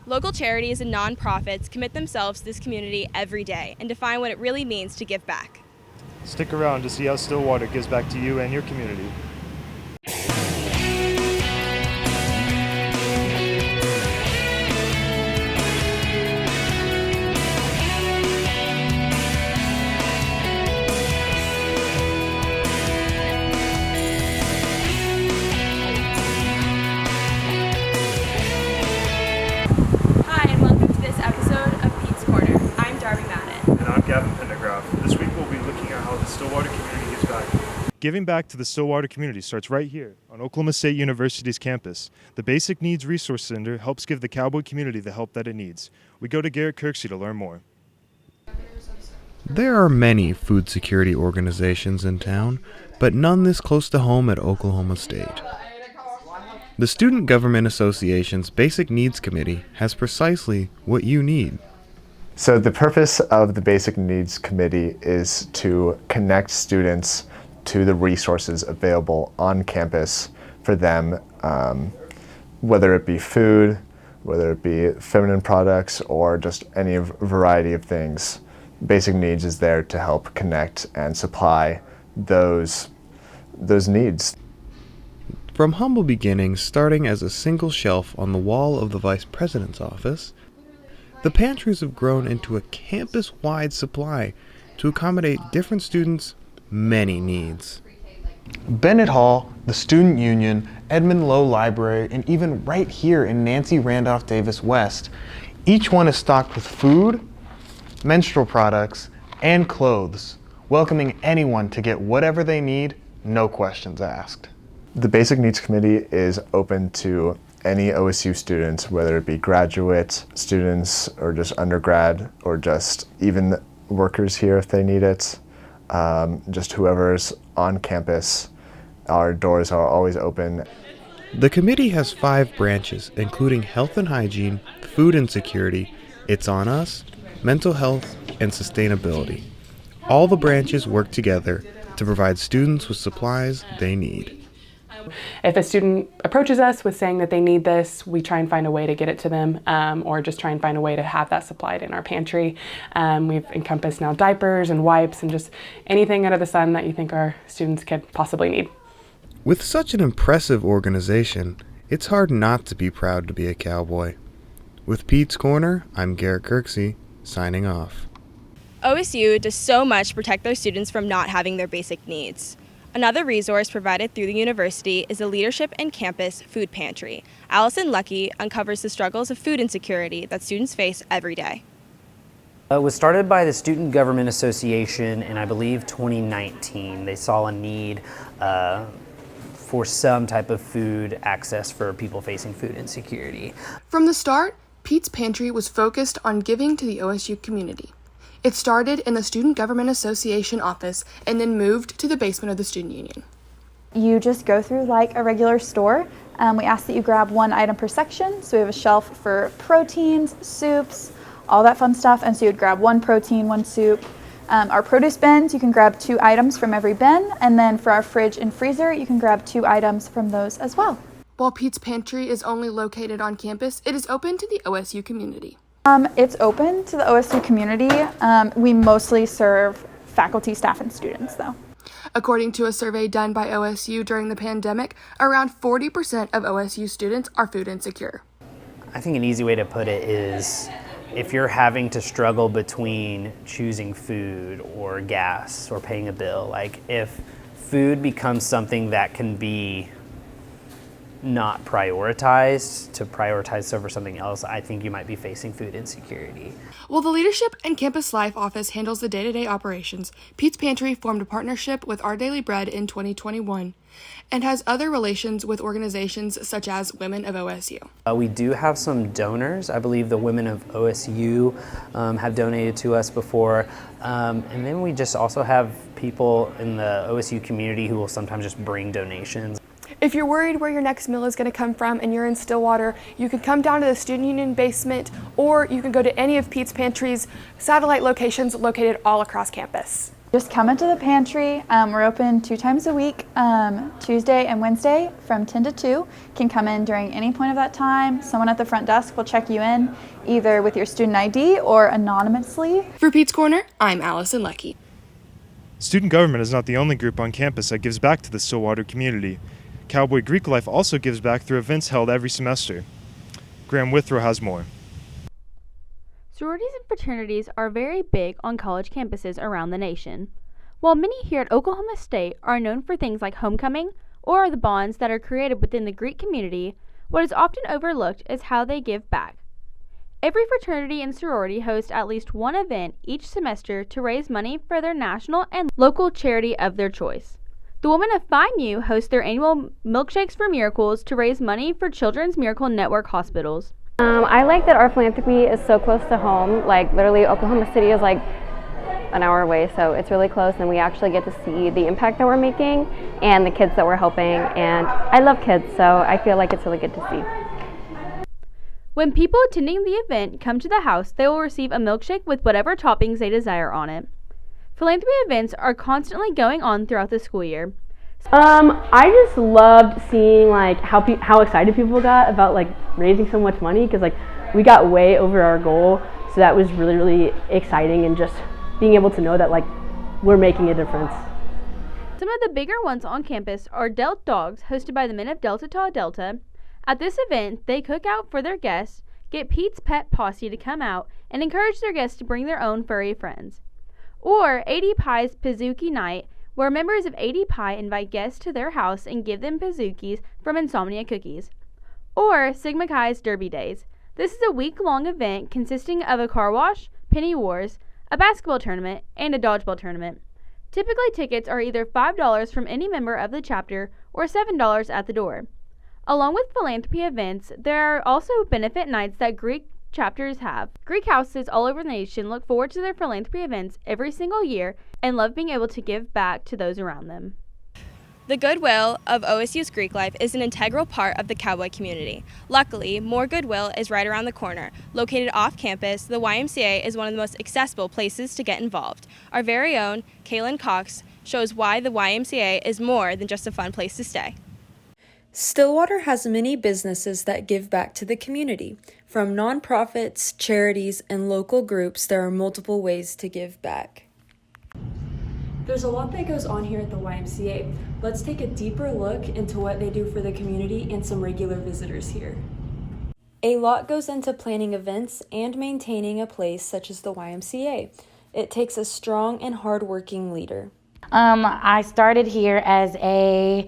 Local charities and nonprofits commit themselves to this community every day and define what it really means to give back. Stick around to see how Stillwater gives back to you and your community. Hi, and welcome to this episode of Pete's Corner. I'm Darby Madden. And I'm Gavin Pendergraph. This week we'll be looking at how the Stillwater community gives back. Giving back to the Stillwater community starts right here on Oklahoma State University's campus. The Basic Needs Resource Center helps give the cowboy community the help that it needs. We go to Garrett Kirksey to learn more. There are many food security organizations in town, but none this close to home at Oklahoma State. The Student Government Association's Basic Needs Committee has precisely what you need. So the purpose of the Basic Needs Committee is to connect students to the resources available on campus for them, whether it be food, whether it be feminine products, or just any variety of things. Basic Needs is there to help connect and supply those needs. From humble beginnings, starting as a single shelf on the wall of the Vice President's office, the pantries have grown into a campus-wide supply to accommodate different students' many needs. Bennett Hall, the Student Union, Edmond Lowe Library, and even right here in Nancy Randolph Davis West, each one is stocked with food, menstrual products, and clothes, welcoming anyone to get whatever they need, no questions asked. The Basic Needs Committee is open to any OSU students, whether it be graduate students or just undergrad or just even workers here if they need it. Just whoever's on campus, our doors are always open. The committee has 5 branches, including health and hygiene, food insecurity, It's on Us, mental health, and sustainability. All the branches work together to provide students with supplies they need. If a student approaches us with saying that they need this, we try and find a way to get it to them, or just try and find a way to have that supplied in our pantry. We've encompassed now diapers and wipes and just anything under the sun that you think our students could possibly need. With such an impressive organization, it's hard not to be proud to be a cowboy. With Pete's Corner, I'm Garrett Kirksey, signing off. OSU does so much to protect their students from not having their basic needs. Another resource provided through the university is the Leadership and Campus Food Pantry. Allison Lucky uncovers the struggles of food insecurity that students face every day. It was started by the Student Government Association in, I believe, 2019. They saw a need for some type of food access for people facing food insecurity. From the start, Pete's Pantry was focused on giving to the OSU community. It started in the Student Government Association office and then moved to the basement of the Student Union. You just go through like a regular store. We ask that you grab one item per section. So we have a shelf for proteins, soups, all that fun stuff. And so you'd grab one protein, one soup. Our produce bins, you can grab 2 items from every bin. And then for our fridge and freezer, you can grab 2 items from those as well. While Pete's Pantry is only located on campus, it is open to the OSU community. It's open to the OSU community. We mostly serve faculty, staff, and students, though. According to a survey done by OSU during the pandemic, around 40% of OSU students are food insecure. I think an easy way to put it is if you're having to struggle between choosing food or gas or paying a bill, like if food becomes something that can be not prioritized to prioritize over something else, I think you might be facing food insecurity. While the Leadership and Campus Life office handles the day-to-day operations, Pete's Pantry formed a partnership with Our Daily Bread in 2021 and has other relations with organizations such as Women of OSU. We do have some donors. I believe the Women of OSU have donated to us before. And then we just also have people in the OSU community who will sometimes just bring donations. If you're worried where your next meal is going to come from and you're in Stillwater, you can come down to the Student Union basement, or you can go to any of Pete's Pantry's satellite locations located all across campus. Just come into the pantry. We're open 2 times a week, Tuesday and Wednesday from 10 to 2. You can come in during any point of that time. Someone at the front desk will check you in either with your student ID or anonymously. For Pete's Corner, I'm Allison Leckie. Student government is not the only group on campus that gives back to the Stillwater community. Cowboy Greek Life also gives back through events held every semester. Graham Withrow has more. Sororities and fraternities are very big on college campuses around the nation. While many here at Oklahoma State are known for things like homecoming or the bonds that are created within the Greek community, what is often overlooked is how they give back. Every fraternity and sorority hosts at least one event each semester to raise money for their national and local charity of their choice. The Women of Phi Mu host their annual Milkshakes for Miracles to raise money for Children's Miracle Network hospitals. I like that our philanthropy is so close to home. Like literally Oklahoma City is like an hour away, so it's really close, and we actually get to see the impact that we're making and the kids that we're helping, and I love kids, so I feel like it's really good to see. When people attending the event come to the house, they will receive a milkshake with whatever toppings they desire on it. Philanthropy events are constantly going on throughout the school year. I just loved seeing like how excited people got about like raising so much money, because like we got way over our goal, so that was really, really exciting, and just being able to know that like we're making a difference. Some of the bigger ones on campus are Delt Dogs, hosted by the men of Delta Tau Delta. At this event, they cook out for their guests, get Pete's Pet Posse to come out, and encourage their guests to bring their own furry friends. Or AD Pie's Pizookie Night, where members of AD Pie invite guests to their house and give them Pizookies from Insomnia Cookies. Or Sigma Chi's Derby Days. This is a week-long event consisting of a car wash, penny wars, a basketball tournament, and a dodgeball tournament. Typically, tickets are either $5 from any member of the chapter or $7 at the door. Along with philanthropy events, there are also benefit nights that Greek chapters have. Greek houses all over the nation look forward to their philanthropy events every single year and love being able to give back to those around them. The goodwill of OSU's Greek life is an integral part of the Cowboy community. Luckily, more goodwill is right around the corner. Located off campus, the YMCA is one of the most accessible places to get involved. Our very own Kaylin Cox shows why the YMCA is more than just a fun place to stay. Stillwater has many businesses that give back to the community. From nonprofits, charities, and local groups, there are multiple ways to give back. There's a lot that goes on here at the YMCA. Let's take a deeper look into what they do for the community and some regular visitors here. A lot goes into planning events and maintaining a place such as the YMCA. It takes a strong and hardworking leader. I started here as a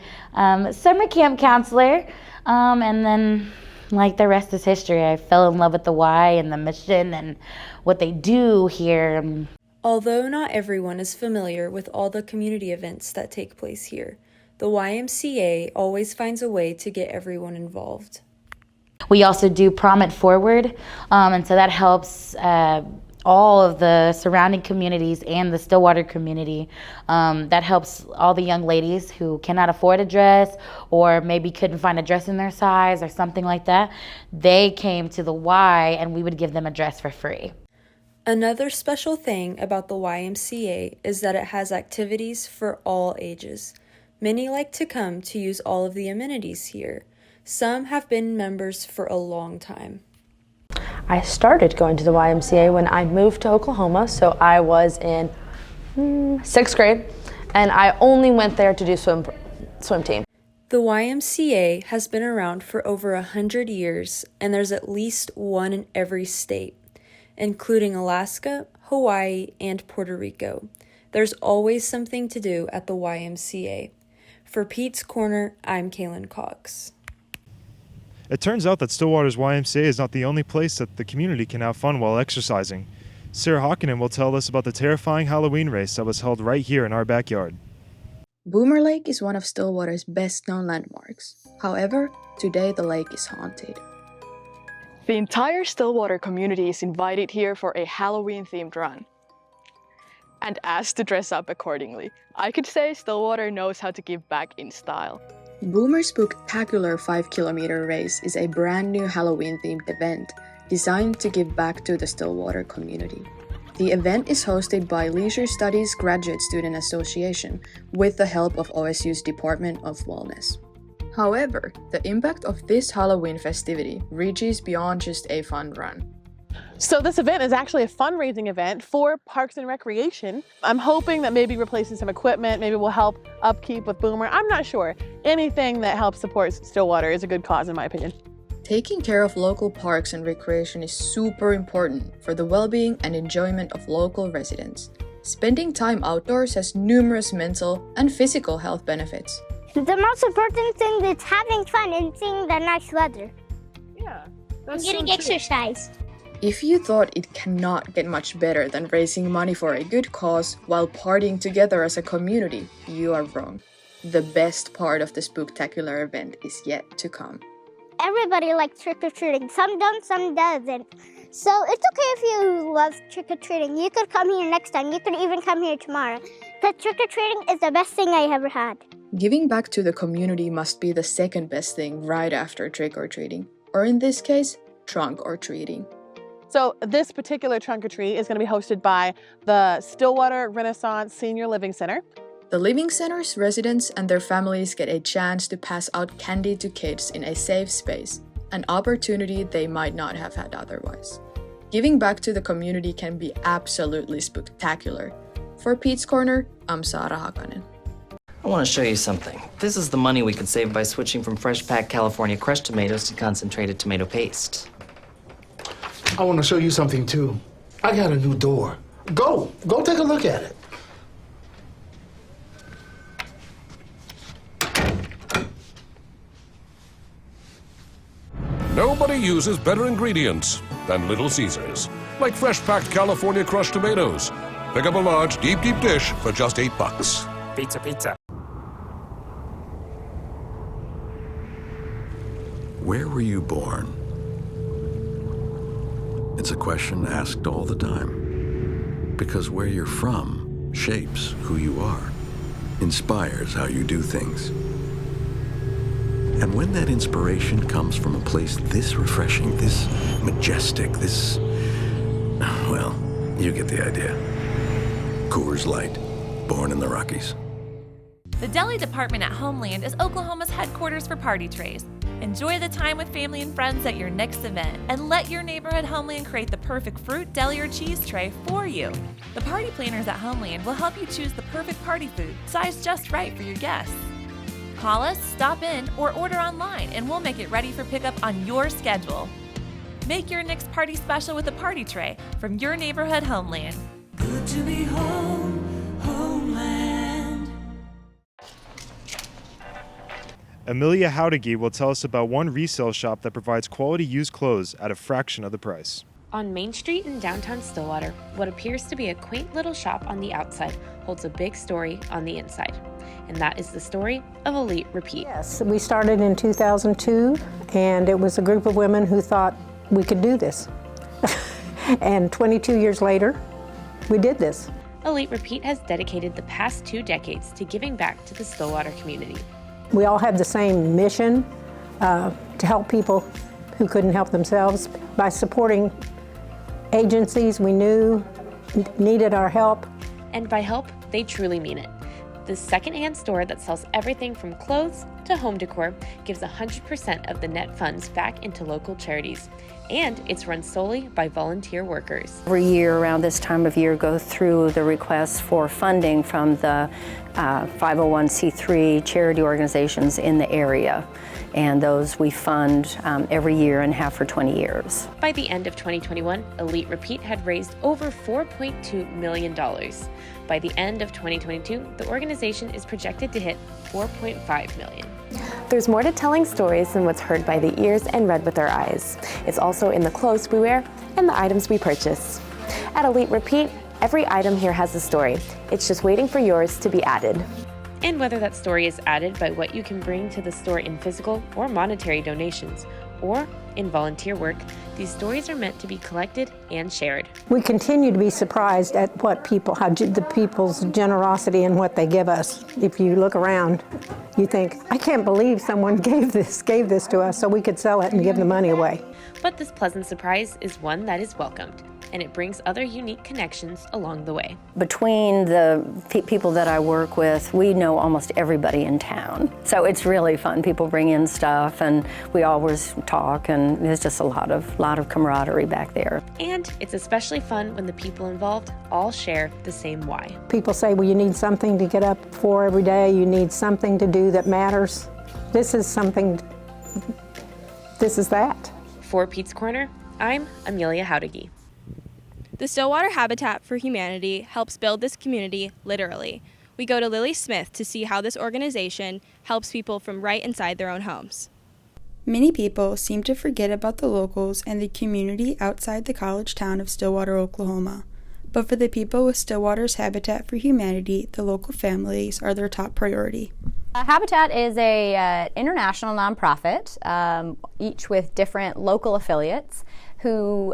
summer camp counselor, and then, like the rest is history, I fell in love with the Y and the mission and what they do here. Although not everyone is familiar with all the community events that take place here, the YMCA always finds a way to get everyone involved. We also do Prom It Forward, and so that helps all of the surrounding communities and the Stillwater community. That helps all the young ladies who cannot afford a dress or maybe couldn't find a dress in their size or something like that. They came to the Y and we would give them a dress for free. Another special thing about the YMCA is that it has activities for all ages. Many like to come to use all of the amenities here. Some have been members for a long time. I started going to the YMCA when I moved to Oklahoma, so I was in 6th grade, and I only went there to do swim team. The YMCA has been around for over 100 years, and there's at least one in every state, including Alaska, Hawaii, and Puerto Rico. There's always something to do at the YMCA. For Pete's Corner, I'm Kaylin Cox. It turns out that Stillwater's YMCA is not the only place that the community can have fun while exercising. Sarah Hawkinen will tell us about the terrifying Halloween race that was held right here in our backyard. Boomer Lake is one of Stillwater's best-known landmarks. However, today the lake is haunted. The entire Stillwater community is invited here for a Halloween-themed run and asked to dress up accordingly. I could say Stillwater knows how to give back in style. Boomer Spooktacular 5-kilometer race is a brand new Halloween-themed event designed to give back to the Stillwater community. The event is hosted by Leisure Studies Graduate Student Association with the help of OSU's Department of Wellness. However, the impact of this Halloween festivity reaches beyond just a fun run. So this event is actually a fundraising event for Parks and Recreation. I'm hoping that maybe replacing some equipment maybe will help upkeep with Boomer. I'm not sure. Anything that helps support Stillwater is a good cause in my opinion. Taking care of local parks and recreation is super important for the well-being and enjoyment of local residents. Spending time outdoors has numerous mental and physical health benefits. The most important thing is having fun and seeing the nice weather. Yeah, and getting exercise. If you thought it cannot get much better than raising money for a good cause while partying together as a community, you are wrong. The best part of the spooktacular event is yet to come. Everybody likes trick-or-treating. Some don't, some doesn't. So it's okay if you love trick-or-treating. You could come here next time. You could even come here tomorrow. Because trick-or-treating is the best thing I ever had. Giving back to the community must be the second best thing right after trick-or-treating. Or in this case, trunk-or-treating. So this particular trunk or treat is going to be hosted by the Stillwater Renaissance Senior Living Center. The Living Center's residents and their families get a chance to pass out candy to kids in a safe space, an opportunity they might not have had otherwise. Giving back to the community can be absolutely spooktacular. For Pete's Corner, I'm Sara Hakanen. I want to show you something. This is the money we could save by switching from fresh packed California crushed tomatoes to concentrated tomato paste. I want to show you something too. I got a new door. Go take a look at it. Nobody uses better ingredients than Little Caesars, like fresh packed California crushed tomatoes. Pick up a large, deep dish for just $8. Pizza. Where were you born? It's a question asked all the time. Because where you're from shapes who you are, inspires how you do things. And when that inspiration comes from a place this refreshing, this majestic, this... well, you get the idea. Coors Light, born in the Rockies. The deli department at Homeland is Oklahoma's headquarters for party trays. Enjoy the time with family and friends at your next event, and let your neighborhood Homeland create the perfect fruit, deli, or cheese tray for you. The party planners at Homeland will help you choose the perfect party food, sized just right for your guests. Call us, stop in, or order online, and we'll make it ready for pickup on your schedule. Make your next party special with a party tray from your neighborhood Homeland. Good to be home, Homeland. Amelia Howdegi will tell us about one resale shop that provides quality used clothes at a fraction of the price. On Main Street in downtown Stillwater, what appears to be a quaint little shop on the outside holds a big story on the inside. And that is the story of Elite Repeat. Yes, we started in 2002, and it was a group of women who thought we could do this. And 22 years later, we did this. Elite Repeat has dedicated the past 2 decades to giving back to the Stillwater community. We all have the same mission to help people who couldn't help themselves by supporting agencies we knew needed our help. And by help, they truly mean it. The secondhand store that sells everything from clothes to home decor gives 100% of the net funds back into local charities. And it's run solely by volunteer workers. Every year around this time of year go through the requests for funding from the 501c3 charity organizations in the area. And those we fund every year and have for 20 years. By the end of 2021, Elite Repeat had raised over $4.2 million. By the end of 2022, the organization is projected to hit $4.5 million. There's more to telling stories than what's heard by the ears and read with our eyes. It's also in the clothes we wear and the items we purchase. At Elite Repeat, every item here has a story. It's just waiting for yours to be added. And whether that story is added by what you can bring to the store in physical or monetary donations, or in volunteer work, these stories are meant to be collected and shared. We continue to be surprised at what the people's generosity and what they give us. If you look around, you think, I can't believe someone gave this to us so we could sell it and give the money away. But this pleasant surprise is one that is welcomed. and it brings other unique connections along the way. Between the people that I work with, we know almost everybody in town. So it's really fun. People bring in stuff and we always talk, and there's just a lot of camaraderie back there. And it's especially fun when the people involved all share the same why. People say, well, you need something to get up for every day. You need something to do that matters. This is that. For Pete's Corner, I'm Amelia Howdigi. The Stillwater Habitat for Humanity helps build this community literally. We go to Lily Smith to see how this organization helps people from right inside their own homes. Many people seem to forget about the locals and the community outside the college town of Stillwater, Oklahoma. But for the people with Stillwater's Habitat for Humanity, the local families are their top priority. Habitat is a international nonprofit, each with different local affiliates who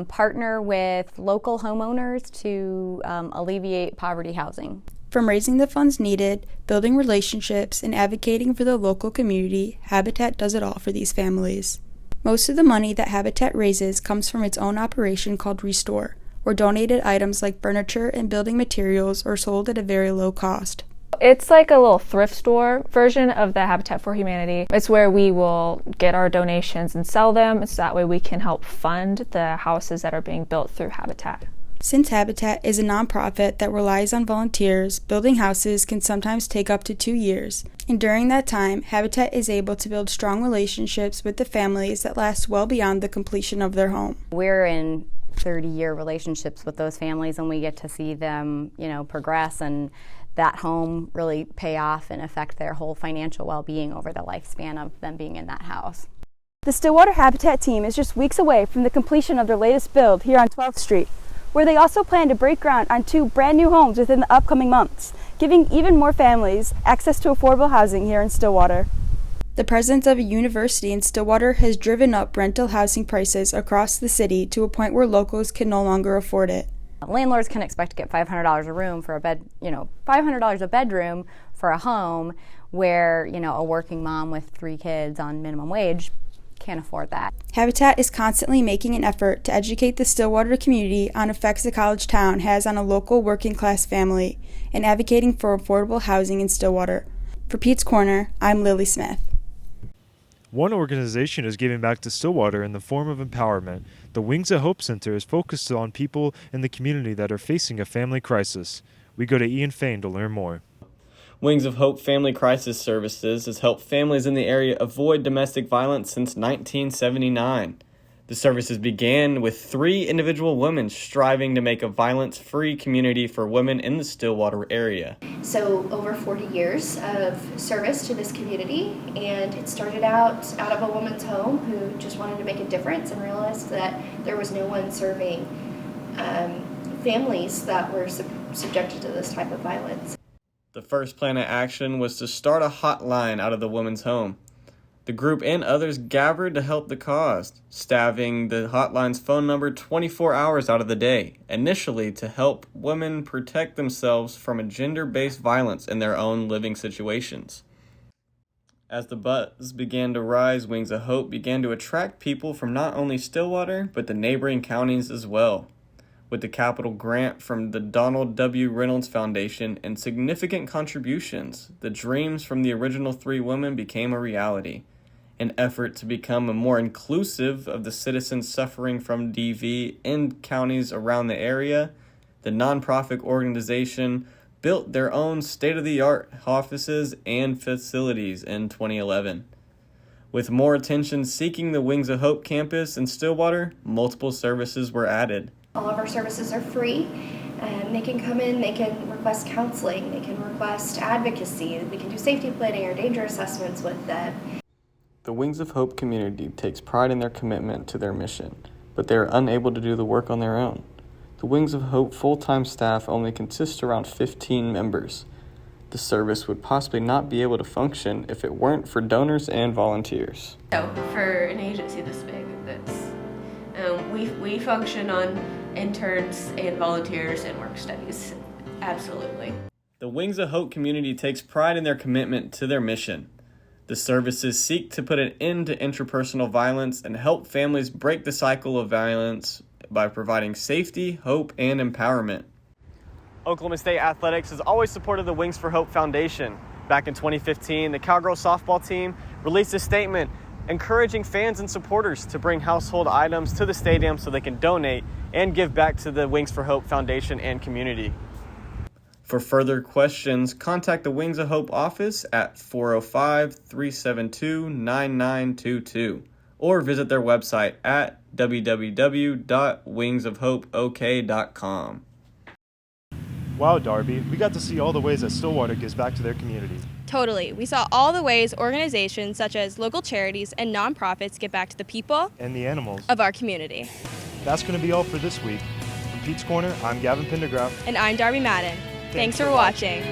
partner with local homeowners to alleviate poverty housing. From raising the funds needed, building relationships, and advocating for the local community, Habitat does it all for these families. Most of the money that Habitat raises comes from its own operation called Restore, where donated items like furniture and building materials are sold at a very low cost. It's like a little thrift store version of the Habitat for Humanity. It's where we will get our donations and sell them, so that way we can help fund the houses that are being built through Habitat. Since Habitat is a nonprofit that relies on volunteers, building houses can sometimes take up to 2 years. And during that time, Habitat is able to build strong relationships with the families that last well beyond the completion of their home. We're in 30-year relationships with those families, and we get to see them, progress and that home really pay off and affect their whole financial well-being over the lifespan of them being in that house. The Stillwater Habitat team is just weeks away from the completion of their latest build here on 12th Street, where they also plan to break ground on 2 brand new homes within the upcoming months, giving even more families access to affordable housing here in Stillwater. The presence of a university in Stillwater has driven up rental housing prices across the city to a point where locals can no longer afford it. Landlords can expect to get $500 a room for a bed, $500 a bedroom for a home where, a working mom with 3 kids on minimum wage can't afford that. Habitat is constantly making an effort to educate the Stillwater community on effects the college town has on a local working class family and advocating for affordable housing in Stillwater. For Pete's Corner, I'm Lily Smith. One organization is giving back to Stillwater in the form of empowerment. The Wings of Hope Center is focused on people in the community that are facing a family crisis. We go to Ian Fain to learn more. Wings of Hope Family Crisis Services has helped families in the area avoid domestic violence since 1979. The services began with 3 individual women striving to make a violence-free community for women in the Stillwater area. So over 40 years of service to this community, and it started out of a woman's home who just wanted to make a difference and realized that there was no one serving families that were subjected to this type of violence. The first plan of action was to start a hotline out of the woman's home. The group and others gathered to help the cause, staving the hotline's phone number 24 hours out of the day, initially to help women protect themselves from a gender-based violence in their own living situations. As the buzz began to rise, Wings of Hope began to attract people from not only Stillwater, but the neighboring counties as well. With the capital grant from the Donald W. Reynolds Foundation and significant contributions, the dreams from the original 3 women became a reality. An effort to become a more inclusive of the citizens suffering from DV in counties around the area, the nonprofit organization built their own state-of-the-art offices and facilities in 2011. With more attention seeking the Wings of Hope campus in Stillwater, multiple services were added. All of our services are free. They can come in, they can request counseling, they can request advocacy, we can do safety planning or danger assessments with them. The Wings of Hope community takes pride in their commitment to their mission, but they are unable to do the work on their own. The Wings of Hope full-time staff only consists around 15 members. The service would possibly not be able to function if it weren't for donors and volunteers. So for an agency this big, we function on interns and volunteers and work studies. Absolutely. The Wings of Hope community takes pride in their commitment to their mission. The services seek to put an end to interpersonal violence and help families break the cycle of violence by providing safety, hope, and empowerment. Oklahoma State Athletics has always supported the Wings for Hope Foundation. Back in 2015, the Cowgirl softball team released a statement encouraging fans and supporters to bring household items to the stadium so they can donate and give back to the Wings for Hope Foundation and community. For further questions, contact the Wings of Hope office at 405-372-9922 or visit their website at www.wingsofhopeok.com. Wow, Darby, we got to see all the ways that Stillwater gives back to their community. Totally. We saw all the ways organizations such as local charities and nonprofits give back to the people And the animals of our community. That's going to be all for this week. From Pete's Corner, I'm Gavin Pendergraft. And I'm Darby Madden. Thanks for watching.